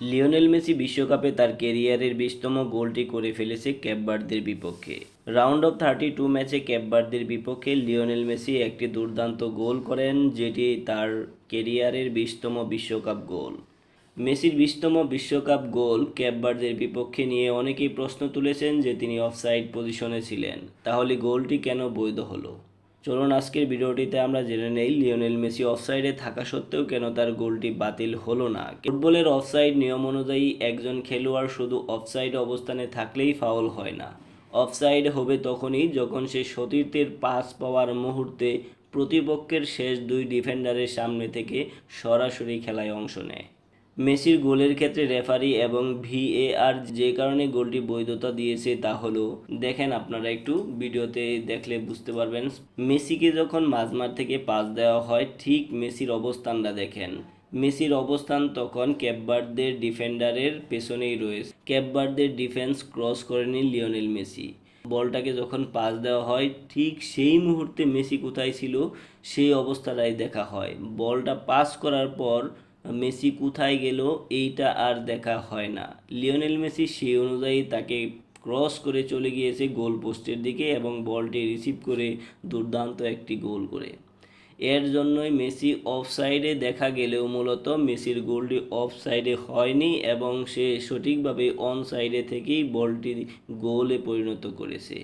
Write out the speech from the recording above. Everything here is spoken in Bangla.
লিওনেল মেসি বিশ্বকাপে তার ক্যারিয়ারের 20তম গোলটি করে ফেলেছে ক্যাপ ভার্দের বিপক্ষে। রাউন্ড অফ 32 ম্যাচে ক্যাপ ভার্দের বিপক্ষে লিওনেল মেসি একটি দুর্দান্ত গোল করেন, যেটি তার ক্যারিয়ারের 20তম বিশ্বকাপ গোল। মেসির 20তম বিশ্বকাপ গোল ক্যাপ ভার্দের বিপক্ষে নিয়ে অনেকেই প্রশ্ন তুলেছেন যে তিনি অফসাইড পজিশনে ছিলেন, তাহলে গোলটি কেন বৈধ হলো। চলুন আজকের ভিডিওটিতে আমরা জেনে নেই লিওনেল মেসি অফসাইডে থাকা সত্ত্বেও কেন তার গোলটি বাতিল হলো না। ফুটবলের অফসাইড নিয়ম অনুযায়ী একজন খেলোয়াড় শুধু অফসাইড অবস্থানে থাকলেই ফাউল হয় না। অফসাইড হবে তখনই যখন সে সতীর্থের পাস পাওয়ার মুহূর্তে প্রতিপক্ষের শেষ দুই ডিফেন্ডারের সামনে থেকে সরাসরি খেলায় অংশ নেয়। মেসির গোলের ক্ষেত্রে রেফারি এবং ভিএআর যে কারণে গোলটি বৈধতা দিয়েছে তা হলো, দেখেন আপনারা একটু ভিডিওতে দেখলে বুঝতে পারবেন। মেসিকে যখন মাঝমাঠ থেকে পাস দেওয়া হয়, ঠিক মেসির অবস্থানটা দেখেন। মেসির অবস্থান তখন ক্যাপ ভার্দের ডিফেন্ডারের পেছনেই রয়েছে। ক্যাপ ভার্দের ডিফেন্স ক্রস করেনি লিওনেল মেসি। বলটাকে যখন পাস দেওয়া হয়, ঠিক সেই মুহূর্তে মেসি কোথায় ছিল সেই অবস্থাটাই দেখা হয়। বলটা পাস করার পর মেসি কোথায় গেল এইটা আর দেখা হয় না। লিওনেল মেসি সেই অনুযায়ী তাকে ক্রস করে চলে গিয়েছে গোল পোস্টের দিকে এবং বলটি রিসিভ করে দুর্দান্ত একটি গোল করে। এর জন্যই মেসি অফসাইডে দেখা গেলেও মূলত মেসির গোলটি অফসাইডে হয়নি এবং সে সঠিকভাবে অন সাইডে থেকেই বলটি গোলে পরিণত করেছে।